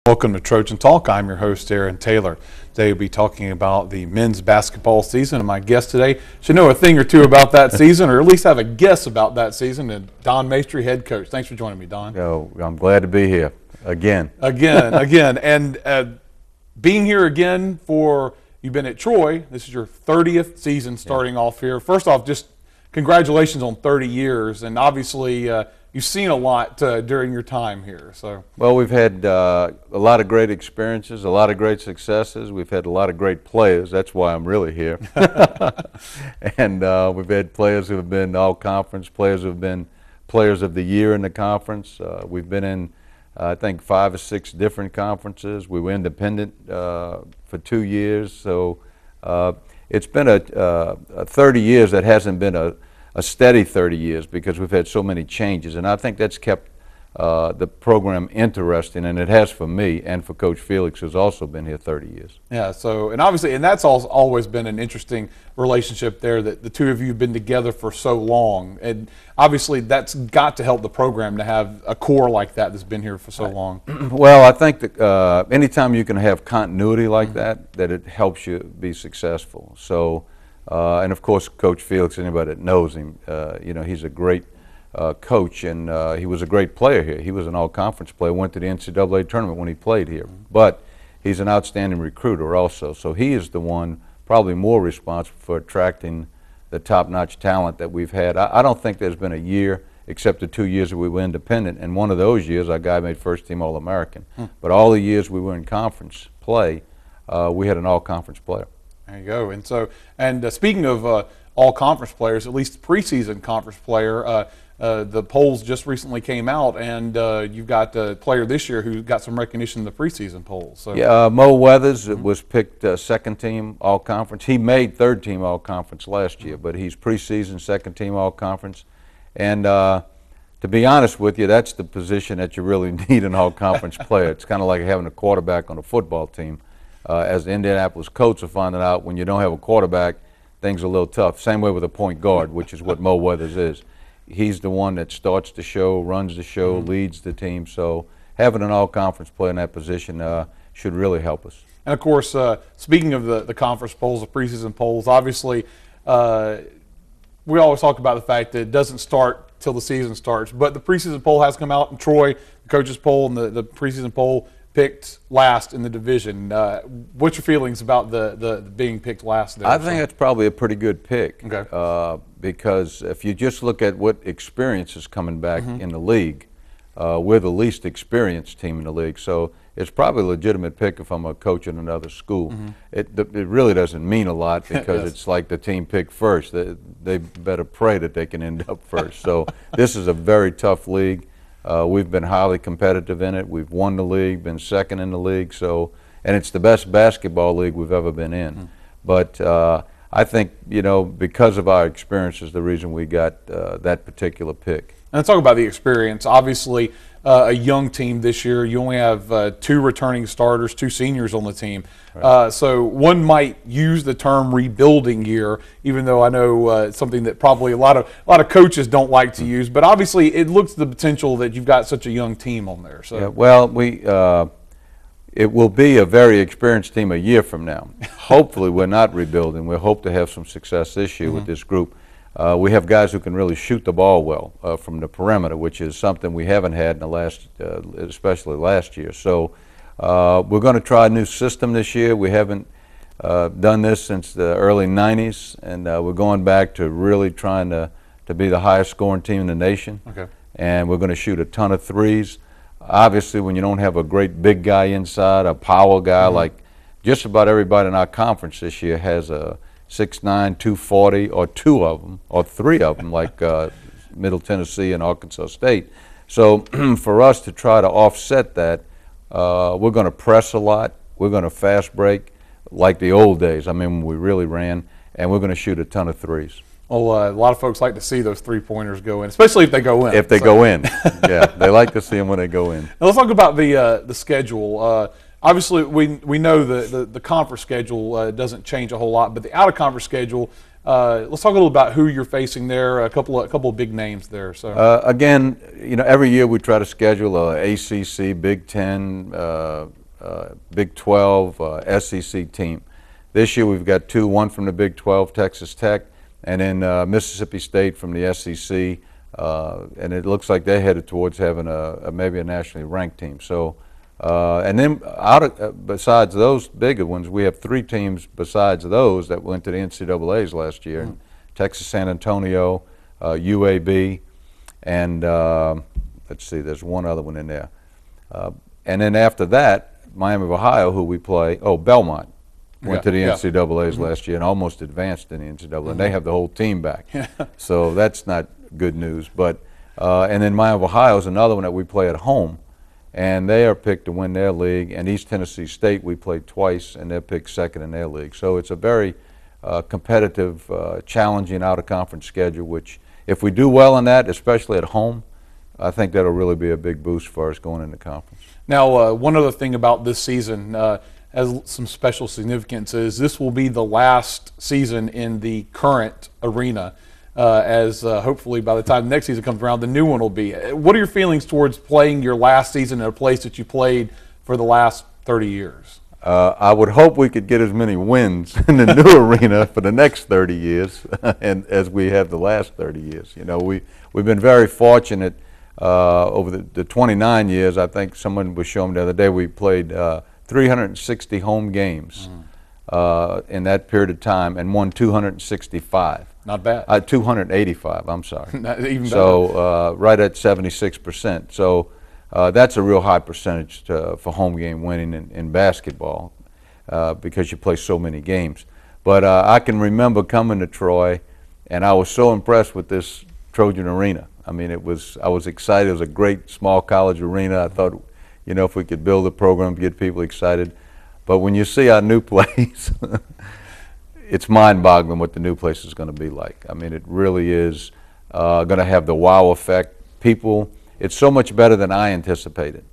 Welcome to Trojan Talk. I'm your host, Aaron Taylor. Today we'll be talking about the men's basketball season, and my guest today should know a thing or two about that season, or at least have a guess about that season, and Don Maestri, head coach. Thanks for joining me, Don. I'm glad to be here again. And being here again you've been at Troy. This is your 30th season starting off here. First off, just congratulations on 30 years, and obviously you've seen a lot during your time here. Well, we've had a lot of great experiences, a lot of great successes. We've had a lot of great players. That's why I'm really here. And we've had players who have been all-conference, players who have been players of the year in the conference. We've been in, I think, 5 or 6 different conferences. We were independent for 2 years. So it's been a 30 years that hasn't been a steady 30 years because we've had so many changes, and I think that's kept the program interesting, and it has for me and for Coach Felix, who's also been here 30 years. Yeah, and that's always been an interesting relationship there, that the two of you have been together for so long, and obviously that's got to help the program to have a core like that that's been here for so long. Well, I think that anytime you can have continuity like that it helps you be successful. So. And of course, Coach Felix, anybody that knows him, he's a great coach, and he was a great player here. He was an all-conference player, went to the NCAA tournament when he played here. But he's an outstanding recruiter also. So he is the one probably more responsible for attracting the top-notch talent that we've had. I don't think there's been a year, except the 2 years that we were independent, and one of those years our guy made first-team All-American. But all the years we were in conference play, we had an all-conference player. There you go. And speaking of all conference players, at least preseason conference player, the polls just recently came out, and you've got a player this year who got some recognition in the preseason polls. So. Yeah, Mo Weathers was picked second team all conference. He made third team all conference last year, but he's preseason second team all conference. And to be honest with you, that's the position that you really need an all conference player. It's kind of like having a quarterback on a football team. As the Indianapolis Colts are finding out, when you don't have a quarterback, things are a little tough. Same way with a point guard, which is what Mo Weathers is. He's the one that starts the show, runs the show, leads the team. So having an all-conference player in that position should really help us. And, of course, speaking of the conference polls, the preseason polls, obviously we always talk about the fact that it doesn't start till the season starts. But the preseason poll has come out, and Troy, the coaches poll and the preseason poll, picked last in the division. What's your feelings about the being picked last there? I think that's probably a pretty good pick. Okay. Because if you just look at what experience is coming back in the league, we're the least experienced team in the league. So it's probably a legitimate pick if I'm a coach in another school. It really doesn't mean a lot because Yes. It's like the team picked first. They better pray that they can end up first. So this is a very tough league. We've been highly competitive in it. We've won the league, been second in the league, and it's the best basketball league we've ever been in. But I think, because of our experience is the reason we got that particular pick. And let's talk about the experience. Obviously, a young team this year. You only have 2 returning starters, 2 seniors on the team. Right. So one might use the term rebuilding year, even though I know it's something that probably a lot of coaches don't like to use. But obviously, it looks the potential that you've got such a young team on there. So. Yeah, well, it will be a very experienced team a year from now. Hopefully, we're not rebuilding. We hope to have some success this year with this group. We have guys who can really shoot the ball well from the perimeter, which is something we haven't had in the last, especially last year. So we're going to try a new system this year. We haven't done this since the early 90s, and we're going back to really trying to be the highest scoring team in the nation. Okay. And we're going to shoot a ton of threes. Obviously, when you don't have a great big guy inside, a power guy, like just about everybody in our conference this year has a 6'9", 240, or 2 of them, or 3 of them, like Middle Tennessee and Arkansas State. So for us to try to offset that, we're going to press a lot. We're going to fast break like the old days, when we really ran, and we're going to shoot a ton of threes. Well, a lot of folks like to see those 3-pointers go in, especially if they go in. If they go in, yeah, they like to see them when they go in. Now let's talk about the schedule. Obviously, we know the conference schedule doesn't change a whole lot, but the out-of-conference schedule Let's talk a little about who you're facing there. A couple of big names there. So again, every year we try to schedule a ACC, Big Ten, Big 12, SEC team. This year we've got two, one from the Big 12, Texas Tech, and then Mississippi State from the SEC, and it looks like they're headed towards having maybe a nationally ranked team. So, and then besides those bigger ones, we have three teams besides those that went to the NCAAs last year: Texas San Antonio, UAB, and let's see, there's one other one in there. And then after that, Miami of Ohio, who we play, Belmont. Went to the NCAAs last year and almost advanced in the NCAA, and they have the whole team back. So that's not good news. But and then Miami of Ohio is another one that we play at home, and they are picked to win their league. And East Tennessee State we played twice, and they're picked second in their league. So it's a very competitive, challenging out-of-conference schedule, which if we do well in that, especially at home, I think that'll really be a big boost for us going into conference. Now, one other thing about this season, has some special significance, is this will be the last season in the current arena, as hopefully by the time the next season comes around, the new one will be. What are your feelings towards playing your last season in a place that you played for the last 30 years? I would hope we could get as many wins in the new arena for the next 30 years and as we have the last 30 years. We've been very fortunate over the 29 years. I think someone was showing the other day we played 360 home games in that period of time and won 265. Not bad. 285, I'm sorry. Not even better. So right at 76%. So that's a real high percentage for home game winning in basketball because you play so many games. But I can remember coming to Troy, and I was so impressed with this Trojan arena. I mean, I was excited. It was a great small college arena. I thought, if we could build a program to get people excited. But when you see our new place, it's mind-boggling what the new place is going to be like. I mean, it really is going to have the wow effect. People, it's so much better than I anticipated.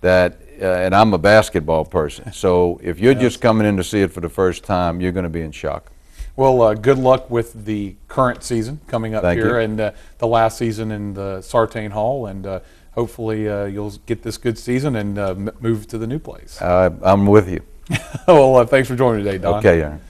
And I'm a basketball person, so if you're just coming in to see it for the first time, you're going to be in shock. Well, good luck with the current season coming up here, and the last season in the Sartain Hall, and hopefully you'll get this good season and move to the new place. I'm with you. Well, thanks for joining me today, Don. Okay, Aaron.